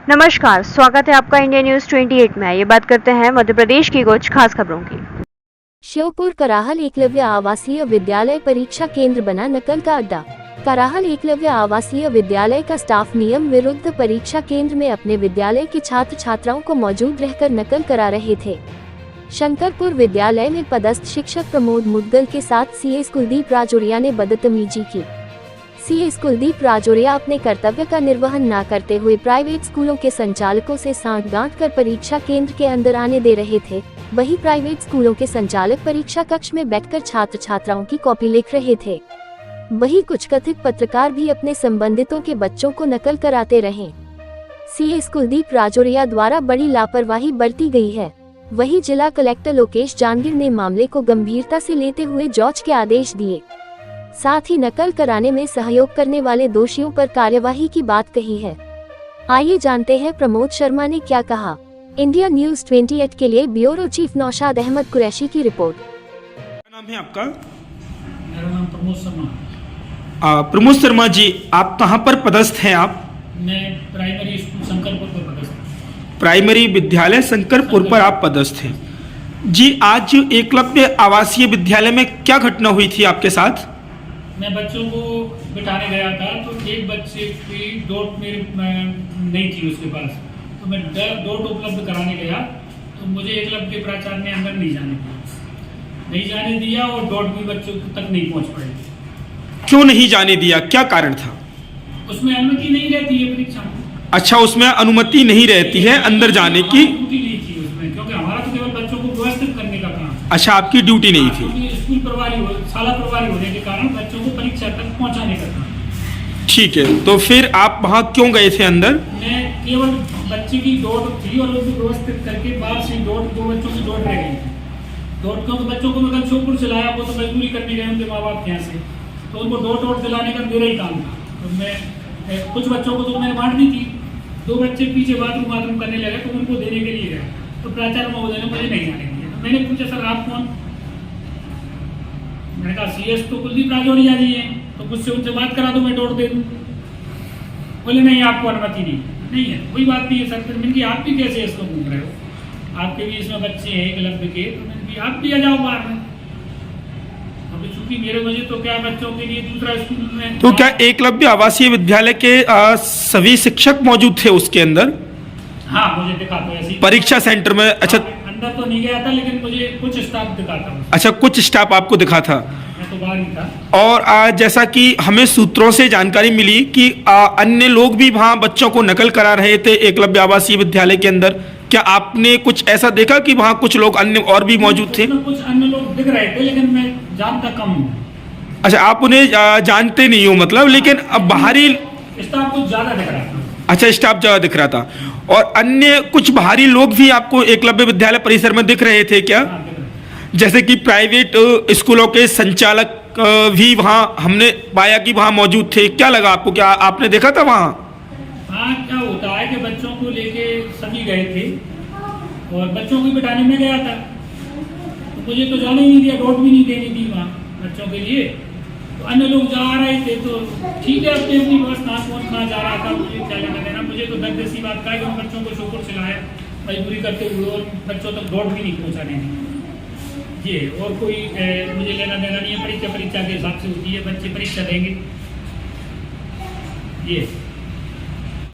नमस्कार, स्वागत है आपका इंडिया न्यूज 28 में। ये बात करते हैं मध्य प्रदेश की कुछ खास खबरों की। श्योपुर कराहल एकलव्य आवासीय विद्यालय परीक्षा केंद्र बना नकल का अड्डा। कराहल एकलव्य आवासीय विद्यालय का स्टाफ नियम विरुद्ध परीक्षा केंद्र में अपने विद्यालय के छात्र छात्राओं को मौजूद रहकर नकल करा रहे थे। शंकरपुर विद्यालय में पदस्थ शिक्षक प्रमोद मुद्गल के साथ सीएस कुलदीप राजौरिया ने बदतमीजी की। सीएस कुलदीप राजौरिया अपने कर्तव्य का निर्वहन न करते हुए प्राइवेट स्कूलों के संचालकों से सांठ-गांठ कर परीक्षा केंद्र के अंदर आने दे रहे थे। वहीं प्राइवेट स्कूलों के संचालक परीक्षा कक्ष में बैठकर छात्र छात्राओं की कॉपी लिख रहे थे। वहीं कुछ कथित पत्रकार भी अपने संबंधितों के बच्चों को नकल कराते रहे। सीएस कुलदीप राजौरिया द्वारा बड़ी लापरवाही बरती गई है। वहीं जिला कलेक्टर लोकेश जानगिर ने मामले को गंभीरता से लेते हुए जांच के आदेश दिए। साथ ही नकल कराने में सहयोग करने वाले दोषियों पर कार्यवाही की बात कही है। आइए जानते हैं प्रमोद शर्मा ने क्या कहा। इंडिया न्यूज 28 के लिए ब्यूरो चीफ नौशाद अहमद कुरैशी की रिपोर्ट। क्या नाम है आपका? मेरा नाम प्रमोद शर्मा। प्रमोद शर्मा जी, आप कहाँ पर पदस्थ हैं? आप मैं प्राइमरी स्कूल शंकरपुर पर पदस्थ हूँ। प्राइमरी विद्यालय शंकरपुर पर आप पदस्थ हैं जी। आज एकलव्य आवासीय विद्यालय में क्या घटना हुई थी आपके साथ? मैं बच्चों को बिठाने गया था तो एक बच्चे की डोट मेरे नहीं थी उसके पास, तो मैं डोट उपलब्ध कराने गया तो मुझे एकलव्य के प्राचार्य ने अंदर नहीं जाने दिया और डोट भी बच्चों तक नहीं पहुंच पाई। क्यों नहीं जाने दिया, क्या कारण था? उसमें अनुमति नहीं रहती है परीक्षा में। अच्छा, उसमें अनुमति नहीं रहती है अंदर जाने की? ड्यूटी नहीं थी उसमें, क्योंकि हमारा तो केवल बच्चों को व्यवस्थित करने का काम। अच्छा, आपकी ड्यूटी नहीं थी? स्कूल प्रभारी शाला प्रभारी होने के कारण बच्चों को परीक्षा तक पहुंचाने का काम। ठीक है, तो फिर आप वहाँ क्यों गए थे अंदर? मैं केवल बच्चे की डोट थी और उसको व्यवस्थित करके बाहर से दो बच्चों की डोट रह गई थी। डोट क्योंकि बच्चों को मैं कल श्योपुर से लाया, वो तो मजदूरी करने गए उनके माँ बाप के यहाँ से, तो उनको डोट दिलाने का मेरा ही काम था। तो मैं कुछ बच्चों को तो मैंने बांट दी थी, 2 बच्चे पीछे बाथरूम करने लगे तो उनको देने के लिए गया, तो प्राचार्य महोदय ने मुझे नहीं जाने दिया। तो मैंने पूछा, सर आप कौन? मैंने कहा सीएस तो कुलदीप राजौरिया जी हैं, तो मुझसे उनसे बात करा दो, मैं डोट दे दूँ। बोले नहीं, आपको अनुमति नहीं है। कोई बात नहीं है सर। फिर मैंने कहा आप भी कैसे इसको घूम रहे हो, आपके भी इसमें बच्चे हैं एकलव्य के, तो मैंने कहा आप भी आ जाओ बाहर में। अभी चूंकि मुझे तो क्या बच्चों के लिए दूसरा स्कूल में। तो क्या एकलव्य आवासीय विद्यालय के सभी शिक्षक मौजूद थे उसके अंदर? हाँ, मुझे दिखा तो ऐसी परीक्षा सेंटर में? अच्छा, अंदर तो नहीं गया था लेकिन मुझे कुछ स्टाफ दिखा था। अच्छा, कुछ स्टाफ आपको दिखा था। मैं तो बाहर ही था। और जैसा कि हमें सूत्रों से जानकारी मिली कि अन्य लोग भी वहाँ बच्चों को नकल करा रहे थे एकलव्य आवासीय विद्यालय के अंदर। क्या आपने कुछ ऐसा देखा कि वहाँ कुछ लोग अन्य और भी मौजूद थे? कुछ अन्य लोग दिख रहे थे लेकिन मैं जानता कम हूँ। अच्छा, आप उन्हें जानते नहीं हो मतलब, लेकिन अब बाहरी स्टाफ कुछ ज्यादा दिख रहा था। अच्छा, स्टाफ ज्यादा दिख रहा था। और अन्य कुछ बाहरी लोग भी आपको एकलव्य विद्यालय परिसर में दिख रहे थे क्या? हाँ, जैसे कि प्राइवेट स्कूलों के संचालक भी वहाँ हमने पाया कि वहाँ मौजूद थे। क्या लगा आपको, क्या आपने देखा था वहाँ? हाँ, क्या होता है कि बच्चों को लेके सभी गए थे और बच्चों को बिठाने में गया था, तो मुझे तो जाने ही नहीं दिया, डोट भी नहीं देनी थी वहाँ बच्चों के लिए। तो अन्य लोग जा रहे थे तो ठीक है, अपनी अपनी व्यवस्था, कौन कहाँ जा रहा था मुझे क्या लेना देना। मुझे तो दर्द सी बात का है कि उन बच्चों को श्योपुर से लाया मजबूरी करते हुए और बच्चों तक डोट भी नहीं पहुँचाने दी। ये और कोई मुझे लेना देना नहीं है। परीक्षा के हिसाब से होती है, बच्चे परीक्षा देंगे। ये